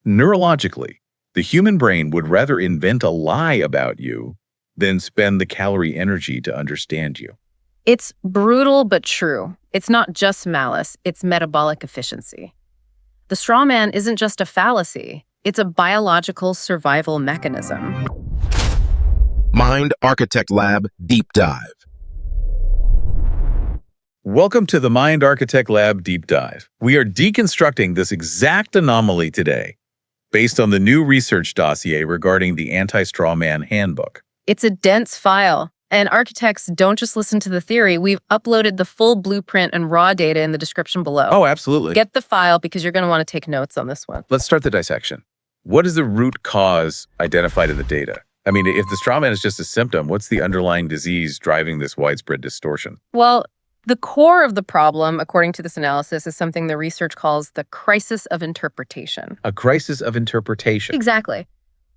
Neurologically, the human brain would rather invent a lie about you than spend the calorie energy to understand you. It's brutal but true. It's not just malice, it's metabolic efficiency. The straw man isn't just a fallacy, it's a biological survival mechanism. Mind Architect Lab Deep Dive. Welcome to the Mind Architect Lab Deep Dive. We are deconstructing this exact anomaly today, based on the new research dossier regarding the Anti-Straw Man Handbook. It's a dense file, and architects don't just listen to the theory. We've uploaded the full blueprint and raw data in the description below. Oh, absolutely. Get the file because you're going to want to take notes on this one. Let's start the dissection. What is the root cause identified in the data? I mean, if the straw man is just a symptom, what's the underlying disease driving this widespread distortion? Well, the core of the problem, according to this analysis, is something the research calls the crisis of interpretation. A crisis of interpretation. Exactly.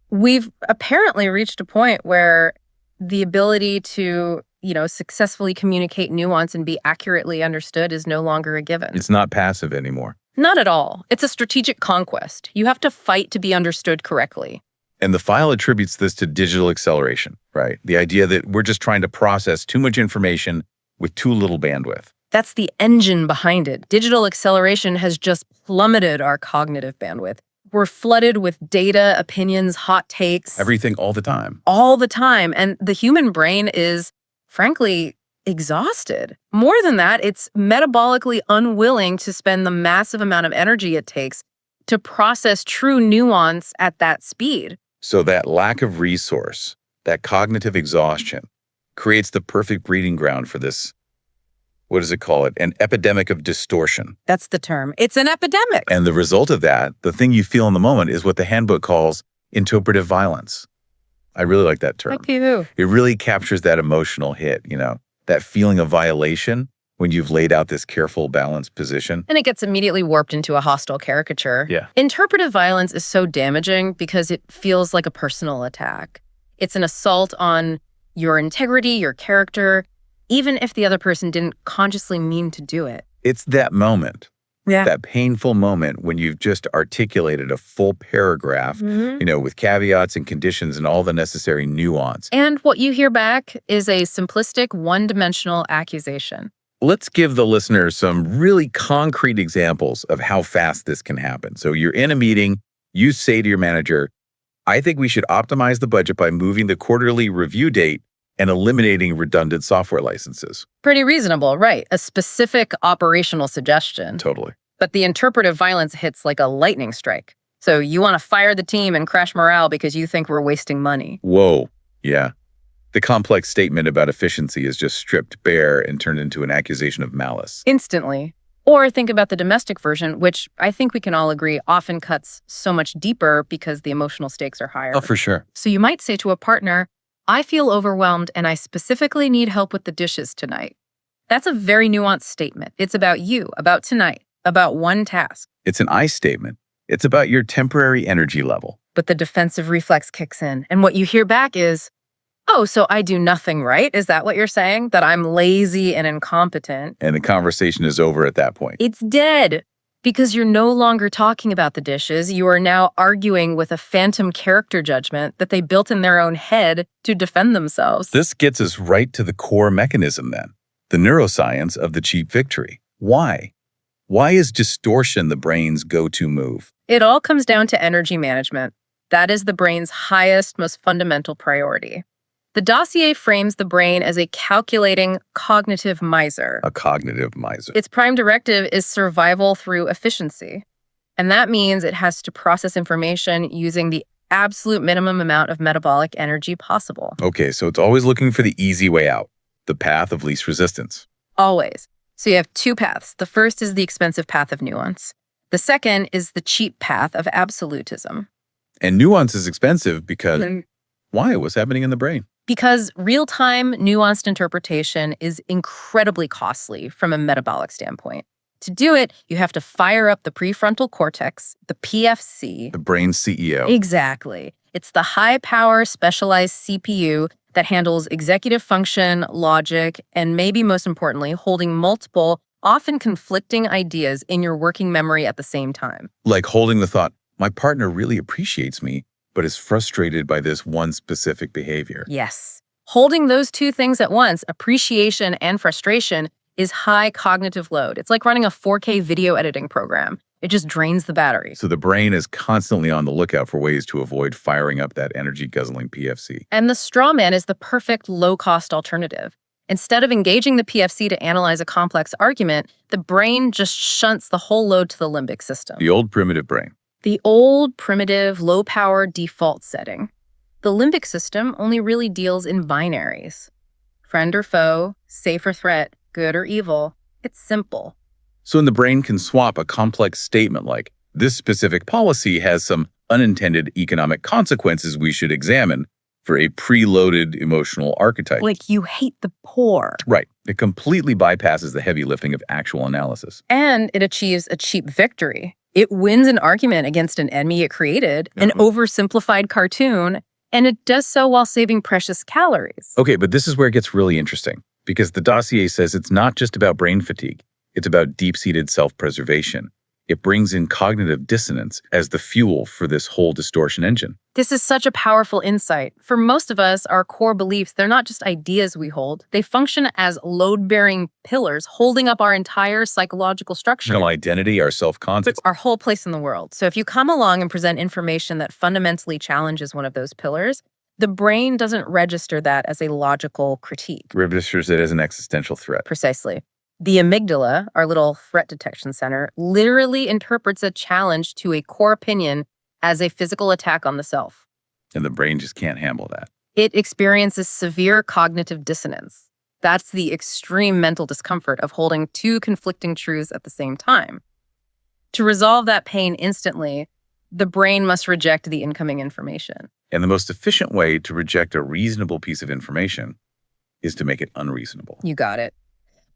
We've apparently reached a point where the ability to, successfully communicate nuance and be accurately understood is no longer a given. It's not passive anymore. Not at all. It's a strategic conquest. You have to fight to be understood correctly. And the file attributes this to digital acceleration, right? The idea that we're just trying to process too much information with too little bandwidth. That's the engine behind it. Digital acceleration has just plummeted our cognitive bandwidth. We're flooded with data, opinions, hot takes. Everything all the time. All the time. And the human brain is, frankly, exhausted. More than that, it's metabolically unwilling to spend the massive amount of energy it takes to process true nuance at that speed. So that lack of resource, that cognitive exhaustion, creates the perfect breeding ground for this, what does it call it? An epidemic of distortion. That's the term. It's an epidemic. And the result of that, the thing you feel in the moment, is what the handbook calls interpretive violence. I really like that term. Thank you. It really captures that emotional hit, that feeling of violation when you've laid out this careful, balanced position. And it gets immediately warped into a hostile caricature. Yeah. Interpretive violence is so damaging because it feels like a personal attack. It's an assault on your integrity, your character, even if the other person didn't consciously mean to do it. It's that moment, Yeah. that painful moment when you've just articulated a full paragraph, with caveats and conditions and all the necessary nuance. And what you hear back is a simplistic, one-dimensional accusation. Let's give the listeners some really concrete examples of how fast this can happen. So you're in a meeting, you say to your manager, I think we should optimize the budget by moving the quarterly review date and eliminating redundant software licenses. Pretty reasonable, right? A specific operational suggestion. Totally. But the interpretive violence hits like a lightning strike. So you want to fire the team and crash morale because you think we're wasting money. Whoa. Yeah. The complex statement about efficiency is just stripped bare and turned into an accusation of malice. Instantly. Or think about the domestic version, which I think we can all agree often cuts so much deeper because the emotional stakes are higher. Oh, for sure. So you might say to a partner, I feel overwhelmed and I specifically need help with the dishes tonight. That's a very nuanced statement. It's about you, about tonight, about one task. It's an I statement. It's about your temporary energy level. But the defensive reflex kicks in. And what you hear back is, oh, so I do nothing right? Is that what you're saying? That I'm lazy and incompetent? And the conversation is over at that point. It's dead. Because you're no longer talking about the dishes. You are now arguing with a phantom character judgment that they built in their own head to defend themselves. This gets us right to the core mechanism then, the neuroscience of the cheap victory. Why? Why is distortion the brain's go-to move? It all comes down to energy management. That is the brain's highest, most fundamental priority. The dossier frames the brain as a calculating cognitive miser. A cognitive miser. Its prime directive is survival through efficiency. And that means it has to process information using the absolute minimum amount of metabolic energy possible. Okay, so it's always looking for the easy way out, the path of least resistance. Always. So you have two paths. The first is the expensive path of nuance. The second is the cheap path of absolutism. And nuance is expensive because... Why? What's happening in the brain? Because real-time nuanced interpretation is incredibly costly from a metabolic standpoint. To do it, you have to fire up the prefrontal cortex, the PFC. The brain's CEO. Exactly. It's the high-power specialized CPU that handles executive function, logic, and maybe most importantly, holding multiple, often conflicting ideas in your working memory at the same time. Like holding the thought, my partner really appreciates me, but is frustrated by this one specific behavior. Yes. Holding those two things at once, appreciation and frustration, is high cognitive load. It's like running a 4K video editing program. It just drains the battery. So the brain is constantly on the lookout for ways to avoid firing up that energy-guzzling PFC. And the straw man is the perfect low-cost alternative. Instead of engaging the PFC to analyze a complex argument, the brain just shunts the whole load to the limbic system. The old primitive brain. The old, primitive, low-power default setting. The limbic system only really deals in binaries. Friend or foe, safe or threat, good or evil. It's simple. So the brain can swap a complex statement like, this specific policy has some unintended economic consequences we should examine, for a preloaded emotional archetype. Like you hate the poor. Right. It completely bypasses the heavy lifting of actual analysis. And it achieves a cheap victory. It wins an argument against an enemy it created, an oversimplified cartoon, and it does so while saving precious calories. Okay, but this is where it gets really interesting, because the dossier says it's not just about brain fatigue. It's about deep-seated self-preservation. It brings in cognitive dissonance as the fuel for this whole distortion engine. This is such a powerful insight. For most of us, our core beliefs, they're not just ideas we hold. They function as load-bearing pillars holding up our entire psychological structure. Our identity, our self-concept. Our whole place in the world. So if you come along and present information that fundamentally challenges one of those pillars, the brain doesn't register that as a logical critique. Registers it as an existential threat. Precisely. The amygdala, our little threat detection center, literally interprets a challenge to a core opinion as a physical attack on the self. And the brain just can't handle that. It experiences severe cognitive dissonance. That's the extreme mental discomfort of holding two conflicting truths at the same time. To resolve that pain instantly, the brain must reject the incoming information. And the most efficient way to reject a reasonable piece of information is to make it unreasonable. You got it.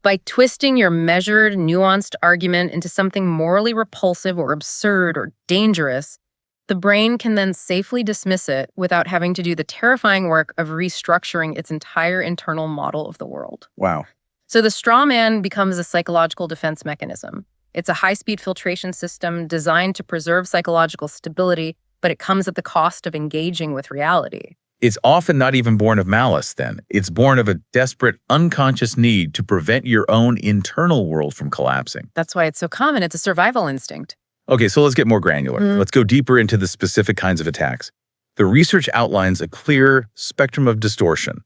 By twisting your measured, nuanced argument into something morally repulsive or absurd or dangerous, the brain can then safely dismiss it without having to do the terrifying work of restructuring its entire internal model of the world. Wow. So the straw man becomes a psychological defense mechanism. It's a high-speed filtration system designed to preserve psychological stability, but it comes at the cost of engaging with reality. It's often not even born of malice, then. It's born of a desperate, unconscious need to prevent your own internal world from collapsing. That's why it's so common. It's a survival instinct. Okay, so let's get more granular. Let's go deeper into the specific kinds of attacks. The research outlines a clear spectrum of distortion,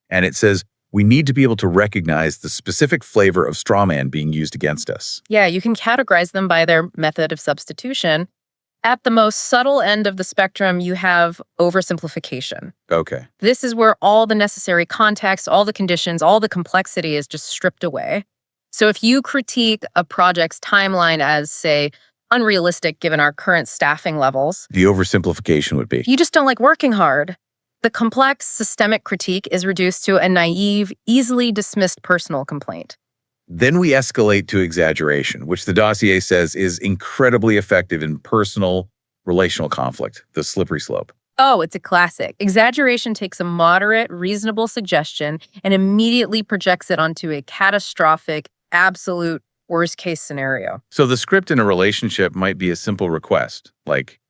and it says we need to be able to recognize the specific flavor of straw man being used against us. Yeah, you can categorize them by their method of substitution. At the most subtle end of the spectrum, you have oversimplification. Okay. This is where all the necessary context, all the conditions, all the complexity is just stripped away. So if you critique a project's timeline as, say, unrealistic given our current staffing levels, The oversimplification would be. you just don't like working hard. The complex systemic critique is reduced to a naive, easily dismissed personal complaint. Then we escalate to exaggeration, which the dossier says is incredibly effective in personal, relational conflict, the slippery slope. Oh, it's a classic. Exaggeration takes a moderate, reasonable suggestion and immediately projects it onto a catastrophic, absolute worst-case scenario. So the script in a relationship might be a simple request, like,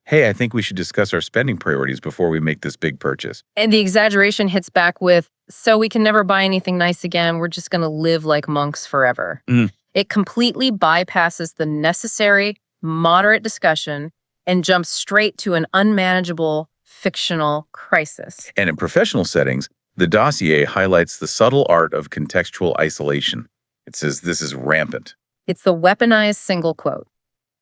hey, I think we should discuss our spending priorities before we make this big purchase. And the exaggeration hits back with, so we can never buy anything nice again. We're just going to live like monks forever. It completely bypasses the necessary, moderate discussion and jumps straight to an unmanageable, fictional crisis. And in professional settings, the dossier highlights the subtle art of contextual isolation. It says this is rampant. It's the weaponized single quote.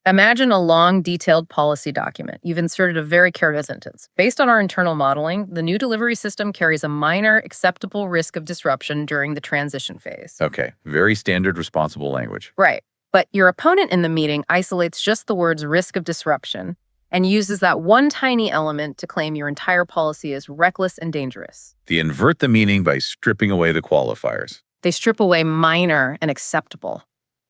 Imagine a long, detailed policy document. You've inserted a very careful sentence. Based on our internal modeling, the new delivery system carries a minor, acceptable risk of disruption during the transition phase. Okay, very standard responsible language. Right. But your opponent in the meeting isolates just the words risk of disruption and uses that one tiny element to claim your entire policy is reckless and dangerous. They invert the meaning by stripping away the qualifiers. They strip away minor and acceptable.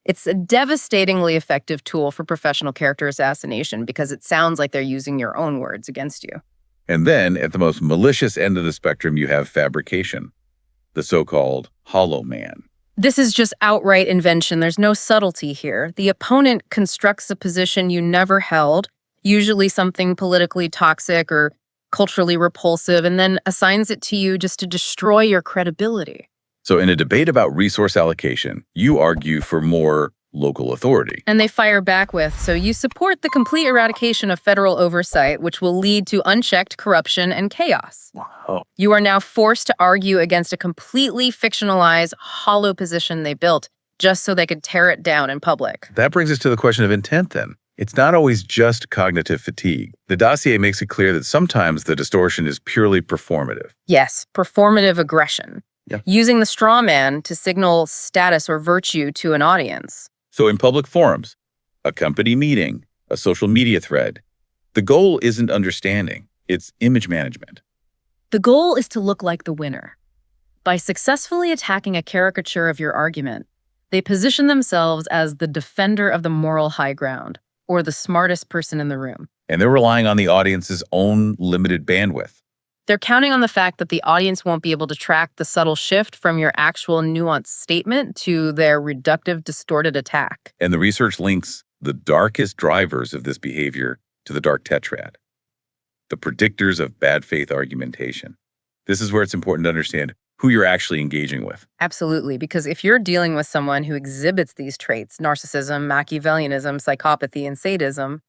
It's a devastatingly effective tool for professional character assassination because it sounds like they're using your own words against you. And then, at the most malicious end of the spectrum, you have fabrication, the so-called hollow man. This is just outright invention. There's no subtlety here. The opponent constructs a position you never held, usually something politically toxic or culturally repulsive, and then assigns it to you just to destroy your credibility. So in a debate about resource allocation, you argue for more local authority. And they fire back with, so you support the complete eradication of federal oversight, which will lead to unchecked corruption and chaos. Wow. You are now forced to argue against a completely fictionalized, hollow position they built just so they could tear it down in public. That brings us to the question of intent then. It's not always just cognitive fatigue. The dossier makes it clear that sometimes the distortion is purely performative. Yes, performative aggression. Yeah. Using the straw man to signal status or virtue to an audience. So in public forums, a company meeting, a social media thread, the goal isn't understanding, it's image management. The goal is to look like the winner. By successfully attacking a caricature of your argument, they position themselves as the defender of the moral high ground, or the smartest person in the room. And they're relying on the audience's own limited bandwidth. They're counting on the fact that the audience won't be able to track the subtle shift from your actual nuanced statement to their reductive, distorted attack. And the research links the darkest drivers of this behavior to the dark tetrad, the predictors of bad faith argumentation. This is where it's important to understand who you're actually engaging with. Absolutely, because if you're dealing with someone who exhibits these traits, narcissism, Machiavellianism, psychopathy, and sadism,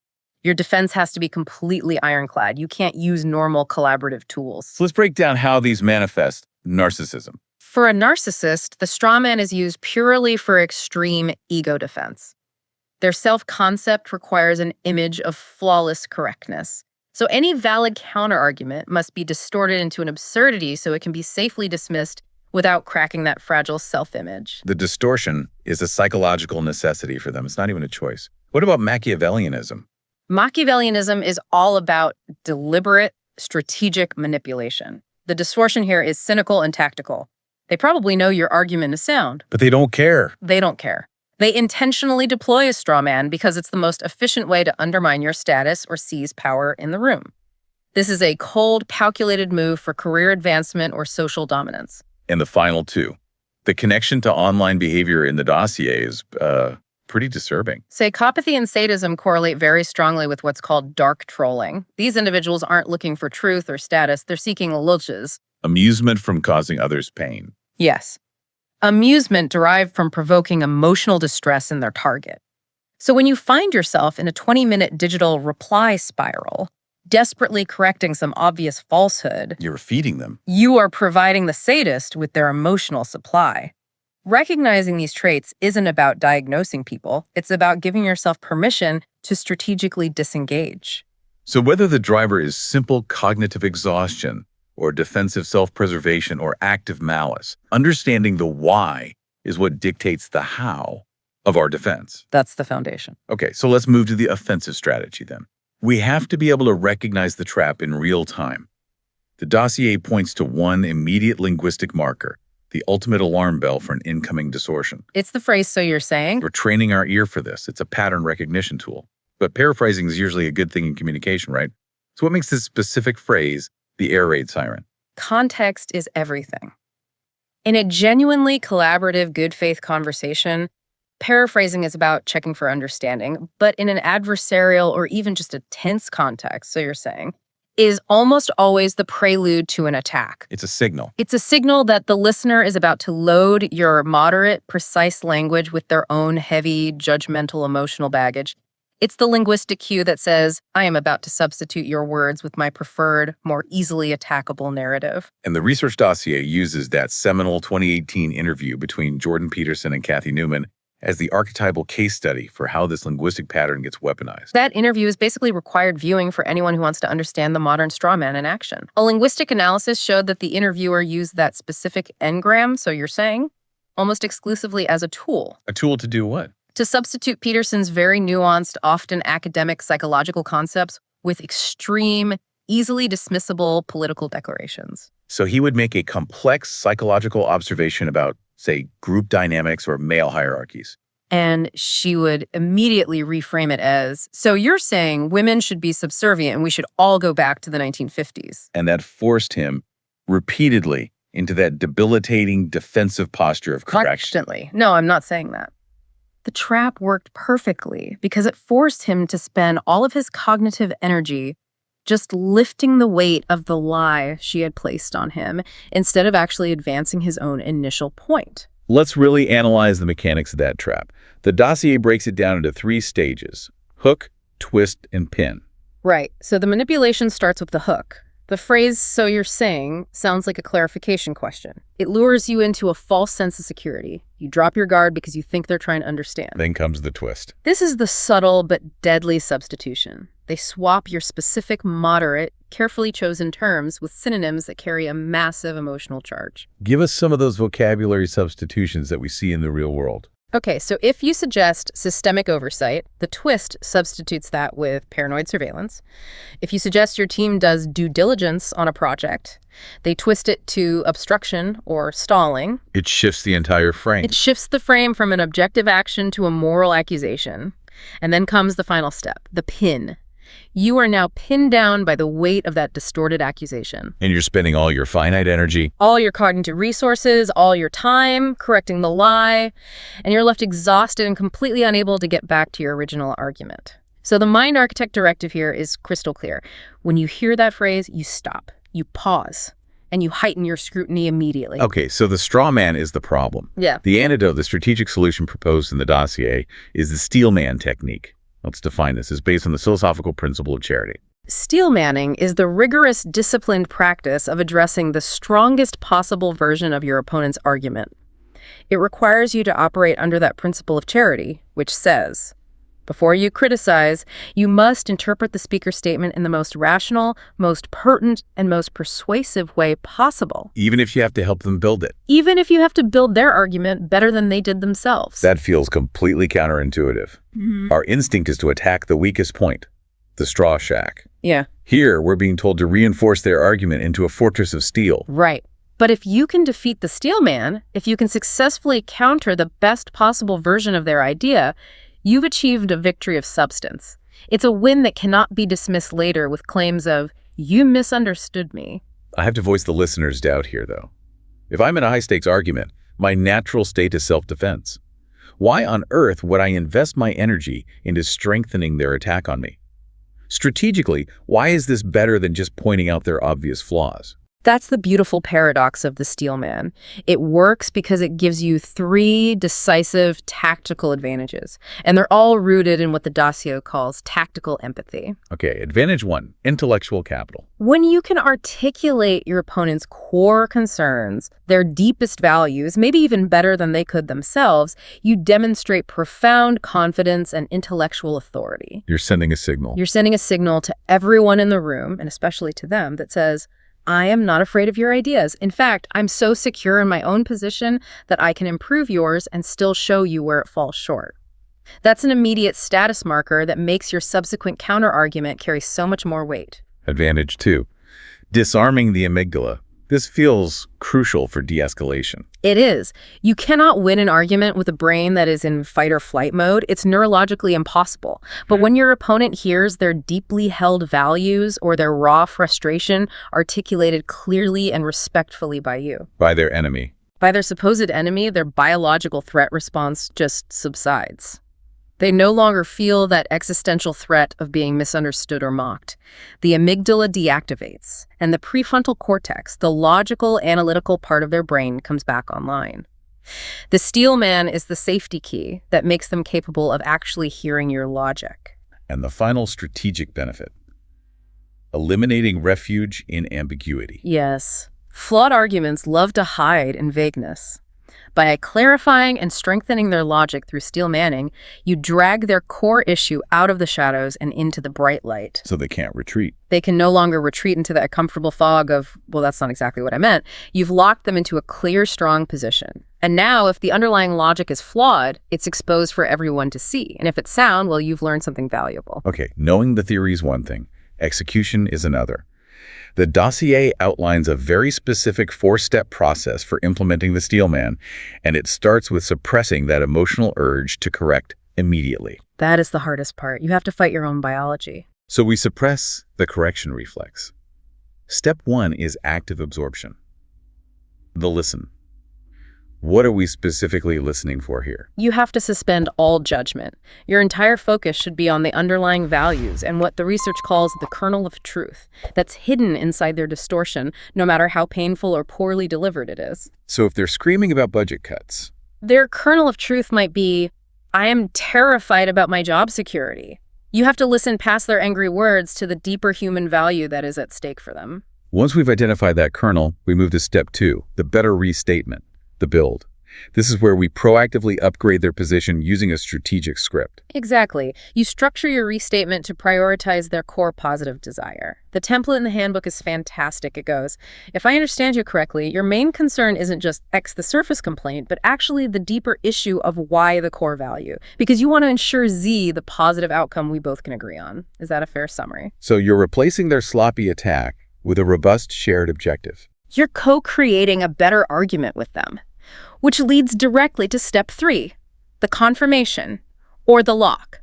your defense has to be completely ironclad. You can't use normal collaborative tools. So let's break down how these manifest narcissism. For a narcissist, the straw man is used purely for extreme ego defense. Their self-concept requires an image of flawless correctness. So any valid counterargument must be distorted into an absurdity so it can be safely dismissed without cracking that fragile self-image. The distortion is a psychological necessity for them. It's not even a choice. What about Machiavellianism? Machiavellianism is all about deliberate, strategic manipulation. The distortion here is cynical and tactical. They probably know your argument is sound. But they don't care. They don't care. They intentionally deploy a straw man because it's the most efficient way to undermine your status or seize power in the room. This is a cold, calculated move for career advancement or social dominance. And the final two. The connection to online behavior in the dossier is pretty disturbing. Psychopathy and sadism correlate very strongly with what's called dark trolling. These individuals aren't looking for truth or status. They're seeking lulzes. Amusement from causing others pain. Yes. Amusement derived from provoking emotional distress in their target. So when you find yourself in a 20-minute digital reply spiral, desperately correcting some obvious falsehood, You're feeding them. you are providing the sadist with their emotional supply. Recognizing these traits isn't about diagnosing people. It's about giving yourself permission to strategically disengage. So whether the driver is simple cognitive exhaustion or defensive self-preservation or active malice, understanding the why is what dictates the how of our defense. That's the foundation. Okay, so let's move to the offensive strategy then. We have to be able to recognize the trap in real time. The dossier points to one immediate linguistic marker, the ultimate alarm bell for an incoming distortion. It's the phrase, so you're saying? We're training our ear for this. It's a pattern recognition tool. But paraphrasing is usually a good thing in communication, right? So what makes this specific phrase the air raid siren? Context is everything. In a genuinely collaborative, good faith conversation, paraphrasing is about checking for understanding, but in an adversarial or even just a tense context, so you're saying, is almost always the prelude to an attack. It's a signal. It's a signal that the listener is about to load your moderate, precise language with their own heavy, judgmental, emotional baggage. It's the linguistic cue that says, I am about to substitute your words with my preferred, more easily attackable narrative. And the research dossier uses that seminal 2018 interview between Jordan Peterson and Kathy Newman as the archetypal case study for how this linguistic pattern gets weaponized. That interview is basically required viewing for anyone who wants to understand the modern straw man in action. A linguistic analysis showed that the interviewer used that specific engram, so you're saying, almost exclusively as a tool. A tool to do what? To substitute Peterson's very nuanced, often academic psychological concepts with extreme, easily dismissible political declarations. So he would make a complex psychological observation about, say, group dynamics or male hierarchies. And she would immediately reframe it as, so you're saying women should be subservient and we should all go back to the 1950s. And that forced him repeatedly into that debilitating defensive posture of correction. Constantly. No, I'm not saying that. The trap worked perfectly because it forced him to spend all of his cognitive energy just lifting the weight of the lie she had placed on him instead of actually advancing his own initial point. Let's really analyze the mechanics of that trap. The dossier breaks it down into 3 stages: hook, twist, and pin. Right. So the manipulation starts with the hook. The phrase, "so you're saying," sounds like a clarification question. It lures you into a false sense of security. You drop your guard because you think they're trying to understand. Then comes the twist. This is the subtle but deadly substitution. They swap your specific, moderate, carefully chosen terms with synonyms that carry a massive emotional charge. Give us some of those vocabulary substitutions that we see in the real world. Okay, so if you suggest systemic oversight, the twist substitutes that with paranoid surveillance. If you suggest your team does due diligence on a project, they twist it to obstruction or stalling. It shifts the entire frame. It shifts the frame from an objective action to a moral accusation. And then comes the final step, the pin. You are now pinned down by the weight of that distorted accusation. And you're spending all your finite energy, All your cognitive resources, all your time correcting the lie, and you're left exhausted and completely unable to get back to your original argument. So the mind architect directive here is crystal clear. When you hear that phrase, you stop, you pause, and you heighten your scrutiny immediately. Okay, so the straw man is the problem. Yeah. The antidote, the strategic solution proposed in the dossier, is the steel man technique. Let's define this. It's based on the philosophical principle of charity. Steel manning is the rigorous, disciplined practice of addressing the strongest possible version of your opponent's argument. It requires you to operate under that principle of charity, which says, before you criticize, you must interpret the speaker's statement in the most rational, most pertinent, and most persuasive way possible. Even if you have to help them build it. Even if you have to build their argument better than they did themselves. That feels completely counterintuitive. Our instinct is to attack the weakest point, the straw shack. Yeah. Here, we're being told to reinforce their argument into a fortress of steel. Right. But if you can defeat the steel man, if you can successfully counter the best possible version of their idea, you've achieved a victory of substance. It's a win that cannot be dismissed later with claims of, "you misunderstood me." I have to voice the listener's doubt here, though. If I'm in a high-stakes argument, my natural state is self-defense. Why on earth would I invest my energy into strengthening their attack on me? Strategically, why is this better than just pointing out their obvious flaws? That's the beautiful paradox of the steel man. It works because it gives you 3 decisive tactical advantages, and they're all rooted in what the dossier calls tactical empathy. Okay, advantage 1, intellectual capital. When you can articulate your opponent's core concerns, their deepest values, maybe even better than they could themselves, you demonstrate profound confidence and intellectual authority. You're sending a signal. You're sending a signal to everyone in the room, and especially to them, that says, I am not afraid of your ideas. In fact, I'm so secure in my own position that I can improve yours and still show you where it falls short. That's an immediate status marker that makes your subsequent counter-argument carry so much more weight. Advantage 2, disarming the amygdala. This feels crucial for de-escalation. It is. You cannot win an argument with a brain that is in fight or flight mode. It's neurologically impossible. But when your opponent hears their deeply held values or their raw frustration articulated clearly and respectfully by you, By their enemy. by their supposed enemy, their biological threat response just subsides. They no longer feel that existential threat of being misunderstood or mocked. The amygdala deactivates, and the prefrontal cortex, the logical, analytical part of their brain, comes back online. The steel man is the safety key that makes them capable of actually hearing your logic. And the final strategic benefit, eliminating refuge in ambiguity. Yes, flawed arguments love to hide in vagueness. By clarifying and strengthening their logic through steel manning, you drag their core issue out of the shadows and into the bright light. So they can't retreat. They can no longer retreat into that comfortable fog of, well, that's not exactly what I meant. You've locked them into a clear, strong position. And now, if the underlying logic is flawed, it's exposed for everyone to see. And if it's sound, well, you've learned something valuable. Okay, knowing the theory is one thing. Execution is another. The dossier outlines a very specific 4-step process for implementing the steel man, and it starts with suppressing that emotional urge to correct immediately. That is the hardest part. You have to fight your own biology. So we suppress the correction reflex. Step 1 is active absorption. The listen. What are we specifically listening for here? You have to suspend all judgment. Your entire focus should be on the underlying values and what the research calls the kernel of truth that's hidden inside their distortion, no matter how painful or poorly delivered it is. So if they're screaming about budget cuts, Their kernel of truth might be, I am terrified about my job security. You have to listen past their angry words to the deeper human value that is at stake for them. once we've identified that kernel, we move to step 2, the better restatement, the build. This is where we proactively upgrade their position using a strategic script. Exactly. You structure your restatement to prioritize their core positive desire. The template in the handbook is fantastic. It goes, if I understand you correctly, your main concern isn't just X the surface complaint, but actually the deeper issue of Y the core value, because you want to ensure Z the positive outcome we both can agree on. Is that a fair summary? So you're replacing their sloppy attack with a robust shared objective. You're co-creating a better argument with them, which leads directly to step 3, the confirmation, or the lock.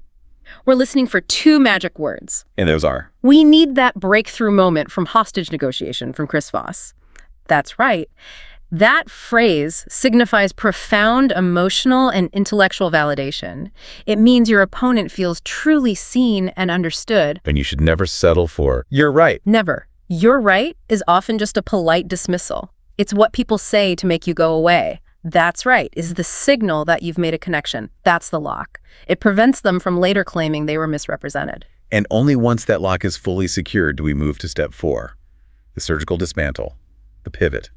We're listening for 2 magic words. And those are? We need that breakthrough moment from Hostage Negotiation from Chris Voss. That's right. That phrase signifies profound emotional and intellectual validation. It means your opponent feels truly seen and understood. And you should never settle for, you're right. Never. You're right is often just a polite dismissal. It's what people say to make you go away. That's right is the signal that you've made a connection. That's the lock. It prevents them from later claiming they were misrepresented. And only once that lock is fully secured do we move to step 4, the surgical dismantle, the pivot.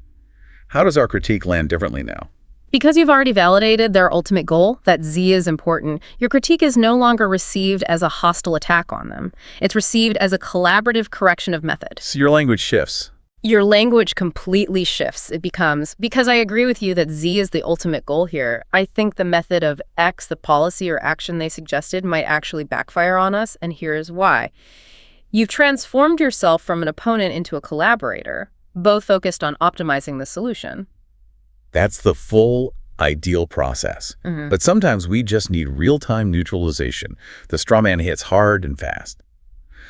How does our critique land differently now? Because you've already validated their ultimate goal, that Z is important, your critique is no longer received as a hostile attack on them. It's received as a collaborative correction of method. So your language shifts. Your language completely shifts. It becomes, because I agree with you that Z is the ultimate goal here, I think the method of X, the policy or action they suggested, might actually backfire on us, and here's why. You've transformed yourself from an opponent into a collaborator, both focused on optimizing the solution. That's the full ideal process. But sometimes we just need real-time neutralization. The straw man hits hard and fast.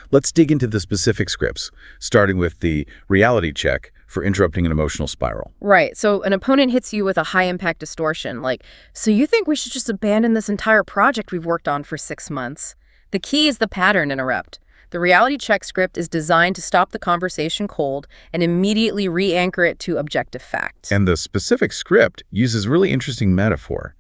Let's dig into the specific scripts, starting with the reality check for interrupting an emotional spiral. Right. So an opponent hits you with a high-impact distortion, like, so you think we should just abandon this entire project we've worked on for 6 months? The key is the pattern interrupt. The reality check script is designed to stop the conversation cold and immediately re-anchor it to objective facts. And the specific script uses really interesting metaphor.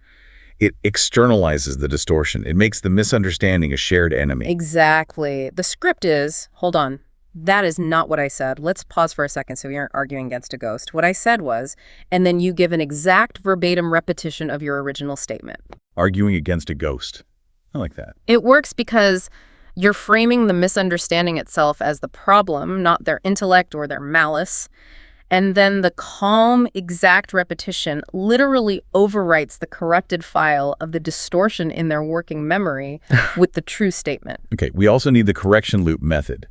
It externalizes the distortion. It makes the misunderstanding a shared enemy. Exactly. The script is, hold on, that is not what I said. Let's pause for a second so we aren't arguing against a ghost. What I said was, and then you give an exact verbatim repetition of your original statement. Arguing against a ghost. I like that. It works because you're framing the misunderstanding itself as the problem, not their intellect or their malice. And then the calm, exact repetition literally overwrites the corrupted file of the distortion in their working memory with the true statement. Okay, we also need the correction loop method.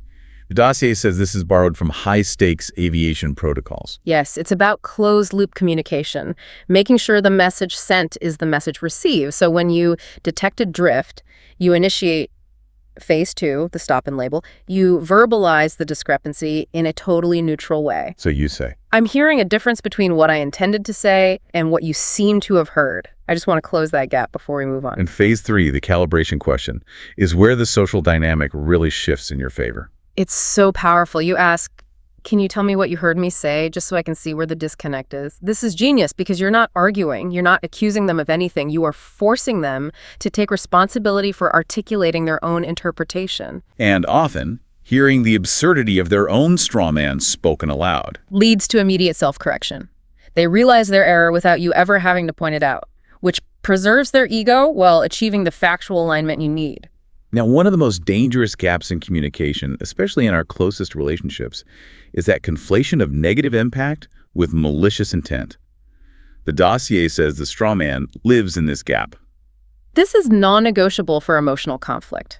The dossier says this is borrowed from high-stakes aviation protocols. Yes, it's about closed-loop communication, making sure the message sent is the message received. So when you detect a drift, you initiate phase 2, the stop and label, you verbalize the discrepancy in a totally neutral way. So you say. I'm hearing a difference between what I intended to say and what you seem to have heard. I just want to close that gap before we move on. And phase 3, the calibration question, is where the social dynamic really shifts in your favor. It's so powerful. You ask, can you tell me what you heard me say, just so I can see where the disconnect is? This is genius because you're not arguing. You're not accusing them of anything. You are forcing them to take responsibility for articulating their own interpretation. And often, hearing the absurdity of their own straw man spoken aloud leads to immediate self-correction. They realize their error without you ever having to point it out, which preserves their ego while achieving the factual alignment you need. Now, one of the most dangerous gaps in communication, especially in our closest relationships, is that conflation of negative impact with malicious intent. The dossier says the straw man lives in this gap. This is non-negotiable for emotional conflict.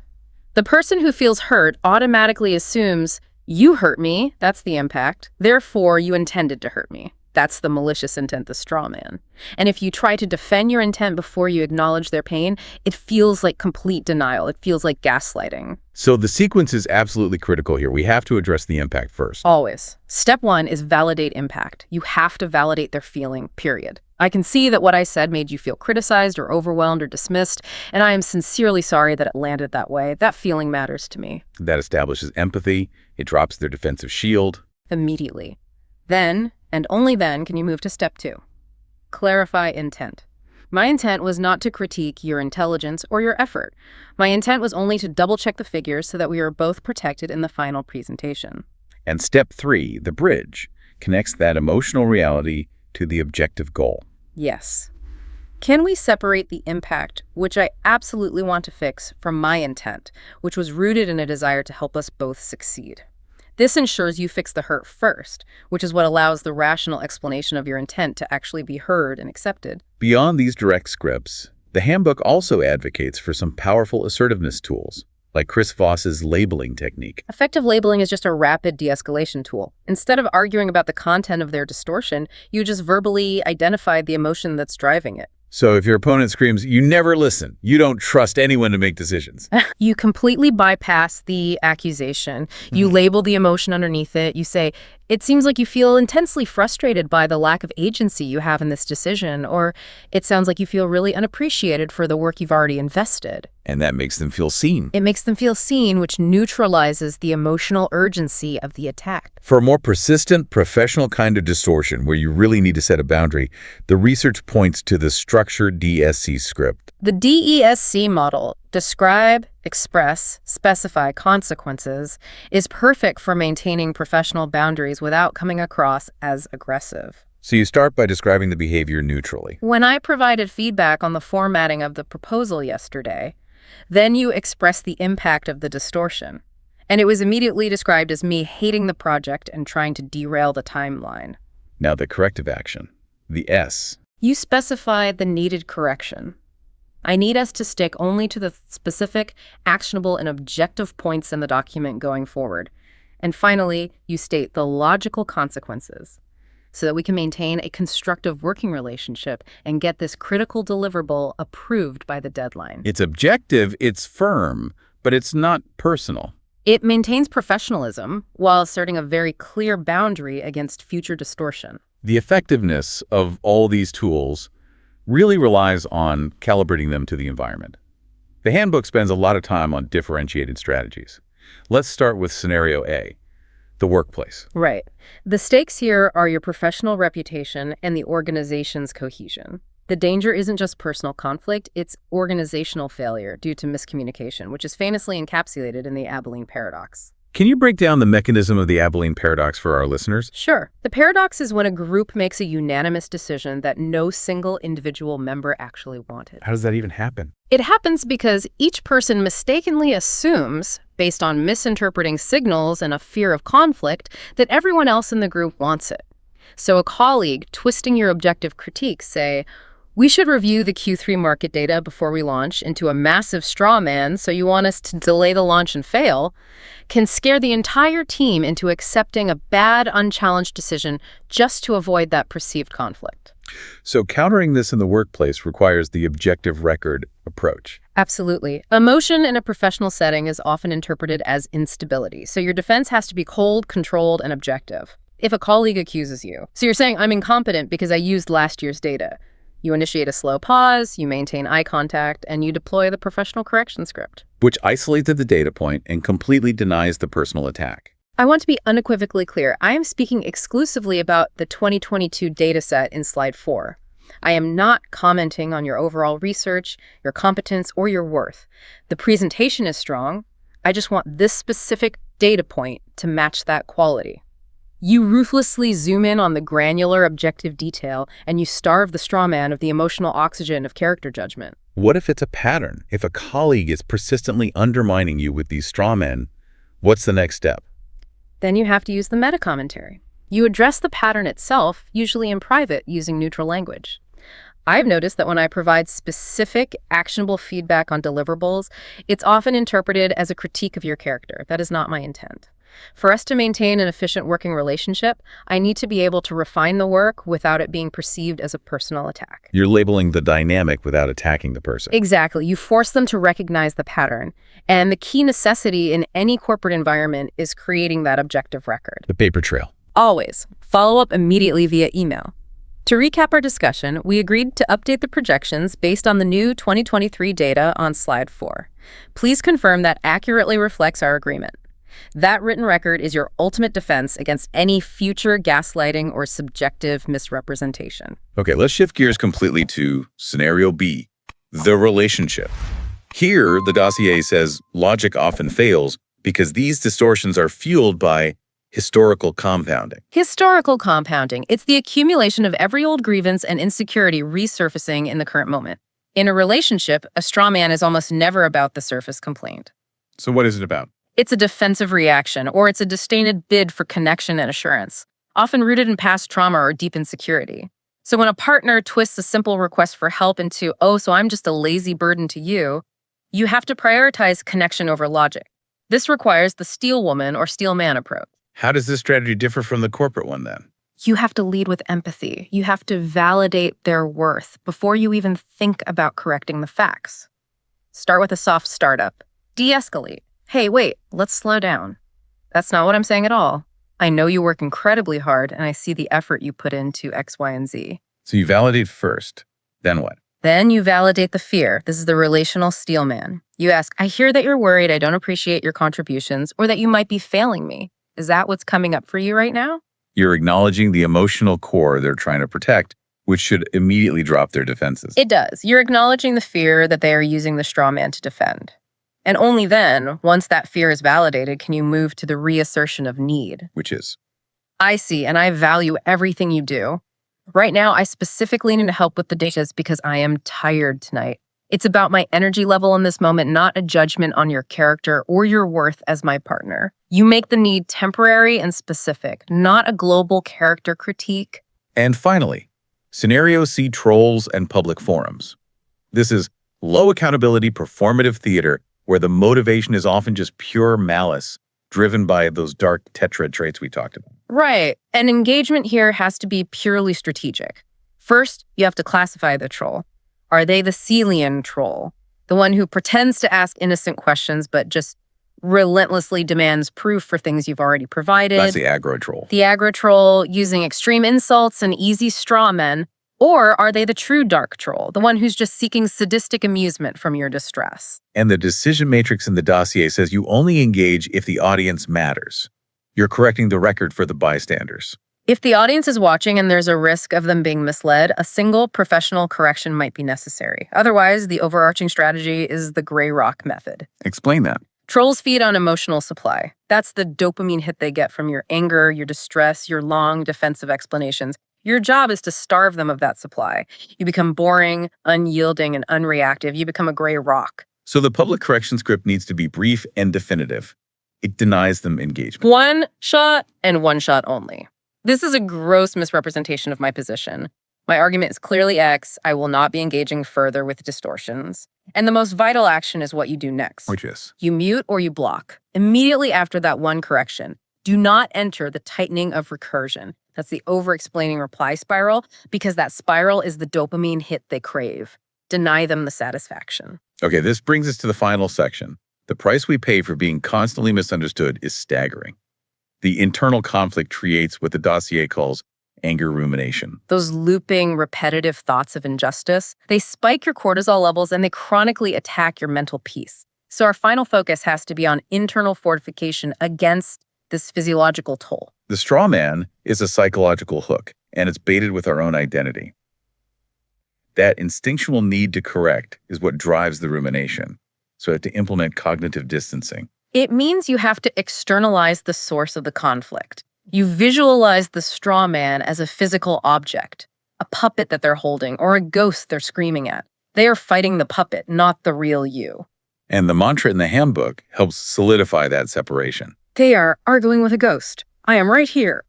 The person who feels hurt automatically assumes, you hurt me, that's the impact, therefore you intended to hurt me. That's the malicious intent, the straw man. And if you try to defend your intent before you acknowledge their pain, it feels like complete denial. It feels like gaslighting. So the sequence is absolutely critical here. We have to address the impact first. Always. Step 1 is validate impact. You have to validate their feeling, period. I can see that what I said made you feel criticized or overwhelmed or dismissed, and I am sincerely sorry that it landed that way. That feeling matters to me. That establishes empathy. It drops their defensive shield. Immediately. Then, and only then, can you move to step 2. Clarify intent. My intent was not to critique your intelligence or your effort. My intent was only to double-check the figures so that we are both protected in the final presentation. And step 3, the bridge, connects that emotional reality to the objective goal. Yes. Can we separate the impact, which I absolutely want to fix, from my intent, which was rooted in a desire to help us both succeed? This ensures you fix the hurt first, which is what allows the rational explanation of your intent to actually be heard and accepted. Beyond these direct scripts, the handbook also advocates for some powerful assertiveness tools, like Chris Voss's labeling technique. Effective labeling is just a rapid de-escalation tool. Instead of arguing about the content of their distortion, you just verbally identify the emotion that's driving it. So if your opponent screams, "You never listen. You don't trust anyone to make decisions." You completely bypass the accusation. You label the emotion underneath it. You say, "It seems like you feel intensely frustrated by the lack of agency you have in this decision," or "It sounds like you feel really unappreciated for the work you've already invested." And that makes them feel seen. It makes them feel seen, which neutralizes the emotional urgency of the attack. For a more persistent, professional kind of distortion where you really need to set a boundary, the research points to the structured DSC script. The DESC model, describe, express, specify consequences, is perfect for maintaining professional boundaries without coming across as aggressive. So you start by describing the behavior neutrally. When I provided feedback on the formatting of the proposal yesterday, then you express the impact of the distortion. And it was immediately described as me hating the project and trying to derail the timeline. Now the corrective action, the S. You specify the needed correction. I need us to stick only to the specific, actionable, and objective points in the document going forward. And finally, you state the logical consequences so that we can maintain a constructive working relationship and get this critical deliverable approved by the deadline. It's objective, it's firm, but it's not personal. It maintains professionalism while asserting a very clear boundary against future distortion. The effectiveness of all these tools really relies on calibrating them to the environment. The handbook spends a lot of time on differentiated strategies. Let's start with scenario A, the workplace. Right. The stakes here are your professional reputation and the organization's cohesion. The danger isn't just personal conflict, it's organizational failure due to miscommunication, which is famously encapsulated in the Abilene paradox. Can you break down the mechanism of the Abilene paradox for our listeners? Sure. The paradox is when a group makes a unanimous decision that no single individual member actually wanted. How does that even happen? It happens because each person mistakenly assumes, based on misinterpreting signals and a fear of conflict, that everyone else in the group wants it. So a colleague, twisting your objective critiques, say, "We should review the Q3 market data before we launch," into a massive straw man, "so you want us to delay the launch and fail," can scare the entire team into accepting a bad, unchallenged decision just to avoid that perceived conflict. So countering this in the workplace requires the objective record approach. Absolutely. Emotion in a professional setting is often interpreted as instability, so your defense has to be cold, controlled, and objective. If a colleague accuses you, so you're saying, "I'm incompetent because I used last year's data," you initiate a slow pause, you maintain eye contact, and you deploy the professional correction script. Which isolates the data point and completely denies the personal attack. I want to be unequivocally clear. I am speaking exclusively about the 2022 dataset in slide 4. I am not commenting on your overall research, your competence, or your worth. The presentation is strong. I just want this specific data point to match that quality. You ruthlessly zoom in on the granular objective detail, and you starve the straw man of the emotional oxygen of character judgment. What if it's a pattern? If a colleague is persistently undermining you with these straw men, what's the next step? Then you have to use the meta-commentary. You address the pattern itself, usually in private, using neutral language. I've noticed that when I provide specific, actionable feedback on deliverables, it's often interpreted as a critique of your character. That is not my intent. For us to maintain an efficient working relationship, I need to be able to refine the work without it being perceived as a personal attack. You're labeling the dynamic without attacking the person. Exactly. You force them to recognize the pattern. And the key necessity in any corporate environment is creating that objective record. The paper trail. Always. Follow up immediately via email. To recap our discussion, we agreed to update the projections based on the new 2023 data on slide 4. Please confirm that accurately reflects our agreement. That written record is your ultimate defense against any future gaslighting or subjective misrepresentation. Okay, let's shift gears completely to scenario B, the relationship. Here, the dossier says logic often fails because these distortions are fueled by historical compounding. Historical compounding. It's the accumulation of every old grievance and insecurity resurfacing in the current moment. In a relationship, a straw man is almost never about the surface complaint. So what is it about? It's a defensive reaction, or it's a disdained bid for connection and assurance, often rooted in past trauma or deep insecurity. So when a partner twists a simple request for help into, oh, so I'm just a lazy burden to you, you have to prioritize connection over logic. This requires the steel woman or steel man approach. How does this strategy differ from the corporate one then? You have to lead with empathy. You have to validate their worth before you even think about correcting the facts. Start with a soft startup. De-escalate. Hey, wait, let's slow down. That's not what I'm saying at all. I know you work incredibly hard, and I see the effort you put into X, Y, and Z. So you validate first, then what? Then you validate the fear. This is the relational steel man. You ask, I hear that you're worried I don't appreciate your contributions, or that you might be failing me. Is that what's coming up for you right now? You're acknowledging the emotional core they're trying to protect, which should immediately drop their defenses. It does. You're acknowledging the fear that they are using the straw man to defend. And only then, once that fear is validated, can you move to the reassertion of need. Which is? I see, and I value everything you do. Right now, I specifically need help with the dishes because I am tired tonight. It's about my energy level in this moment, not a judgment on your character or your worth as my partner. You make the need temporary and specific, not a global character critique. And finally, scenario C, trolls and public forums. This is low accountability performative theater where the motivation is often just pure malice, driven by those dark tetrad traits we talked about. Right. And engagement here has to be purely strategic. First, you have to classify the troll. Are they the Celian troll? The one who pretends to ask innocent questions but just relentlessly demands proof for things you've already provided. That's the aggro troll. The aggro troll using extreme insults and easy straw men. Or are they the true dark troll, the one who's just seeking sadistic amusement from your distress? And the decision matrix in the dossier says you only engage if the audience matters. You're correcting the record for the bystanders. If the audience is watching and there's a risk of them being misled, a single professional correction might be necessary. Otherwise, the overarching strategy is the gray rock method. Explain that. Trolls feed on emotional supply. That's the dopamine hit they get from your anger, your distress, your long defensive explanations. Your job is to starve them of that supply. You become boring, unyielding, and unreactive. You become a gray rock. So the public correction script needs to be brief and definitive. It denies them engagement. One shot and one shot only. This is a gross misrepresentation of my position. My argument is clearly X. I will not be engaging further with distortions. And the most vital action is what you do next. Which is? You mute or you block. Immediately after that one correction, do not enter the tightening of recursion. That's the over-explaining reply spiral, because that spiral is the dopamine hit they crave. Deny them the satisfaction. Okay, this brings us to the final section. The price we pay for being constantly misunderstood is staggering. The internal conflict creates what the dossier calls anger rumination. Those looping, repetitive thoughts of injustice, they spike your cortisol levels and they chronically attack your mental peace. So our final focus has to be on internal fortification against this physiological toll. The straw man is a psychological hook, and it's baited with our own identity. That instinctual need to correct is what drives the rumination. So I have to implement cognitive distancing. It means you have to externalize the source of the conflict. You visualize the straw man as a physical object, a puppet that they're holding, or a ghost they're screaming at. They are fighting the puppet, not the real you. And the mantra in the handbook helps solidify that separation. They are arguing with a ghost. I am right here.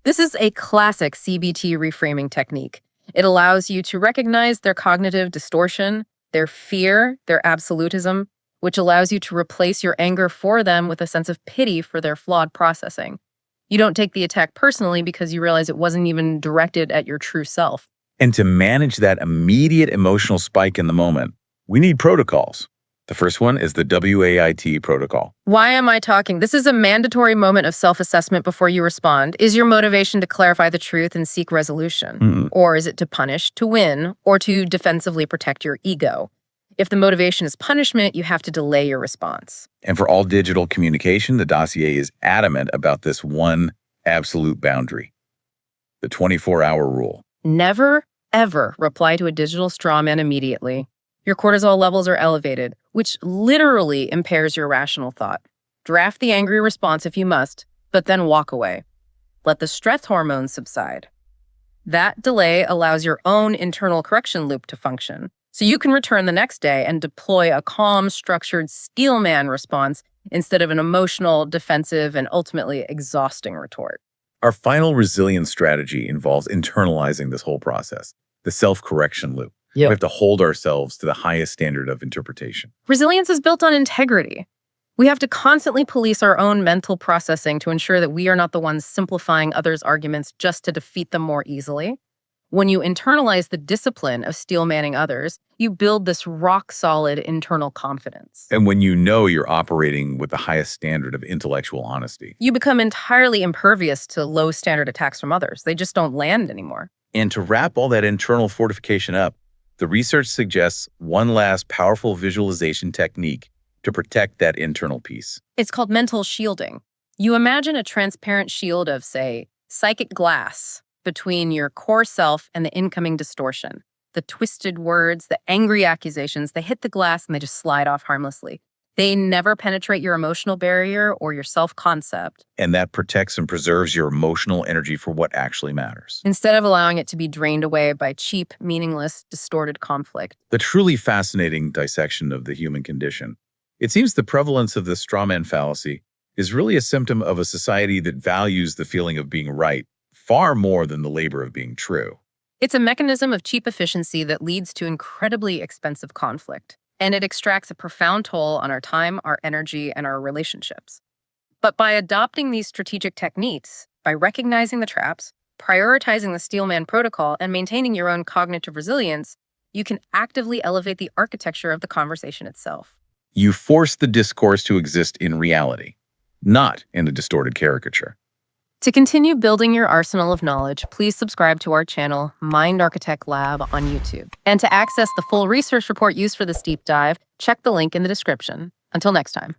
This is a classic CBT reframing technique. It allows you to recognize their cognitive distortion, their fear, their absolutism, which allows you to replace your anger for them with a sense of pity for their flawed processing. You don't take the attack personally because you realize it wasn't even directed at your true self. And to manage that immediate emotional spike in the moment, we need protocols. The first one is the WAIT protocol. Why am I talking? This is a mandatory moment of self-assessment before you respond. Is your motivation to clarify the truth and seek resolution? Or is it to punish, to win, or to defensively protect your ego? If the motivation is punishment, you have to delay your response. And for all digital communication, the dossier is adamant about this one absolute boundary, the 24-hour rule. Never, ever reply to a digital straw man immediately. Your cortisol levels are elevated, which literally impairs your rational thought. Draft the angry response if you must, but then walk away. Let the stress hormones subside. That delay allows your own internal correction loop to function, so you can return the next day and deploy a calm, structured steelman response instead of an emotional, defensive, and ultimately exhausting retort. Our final resilience strategy involves internalizing this whole process, the self-correction loop. We have to hold ourselves to the highest standard of interpretation. Resilience is built on integrity. We have to constantly police our own mental processing to ensure that we are not the ones simplifying others' arguments just to defeat them more easily. When you internalize the discipline of steelmanning others, you build this rock-solid internal confidence. And when you know you're operating with the highest standard of intellectual honesty, You become entirely impervious to low-standard attacks from others. They just don't land anymore. and to wrap all that internal fortification up, the research suggests one last powerful visualization technique to protect that internal peace. It's called mental shielding. You imagine a transparent shield of, say, psychic glass between your core self and the incoming distortion. The twisted words, the angry accusations, they hit the glass and they just slide off harmlessly. They never penetrate your emotional barrier or your self-concept, And that protects and preserves your emotional energy for what actually matters. instead of allowing it to be drained away by cheap, meaningless, distorted conflict. The truly fascinating dissection of the human condition. It seems the prevalence of the strawman fallacy is really a symptom of a society that values the feeling of being right far more than the labor of being true. It's a mechanism of cheap efficiency that leads to incredibly expensive conflict, and it extracts a profound toll on our time, our energy, and our relationships. But by adopting these strategic techniques, by recognizing the traps, prioritizing the Steelman protocol, and maintaining your own cognitive resilience, you can actively elevate the architecture of the conversation itself. You force the discourse to exist in reality, not in a distorted caricature. To continue building your arsenal of knowledge, please subscribe to our channel, Mind Architect Lab, on YouTube. And to access the full research report used for this deep dive, check the link in the description. Until next time.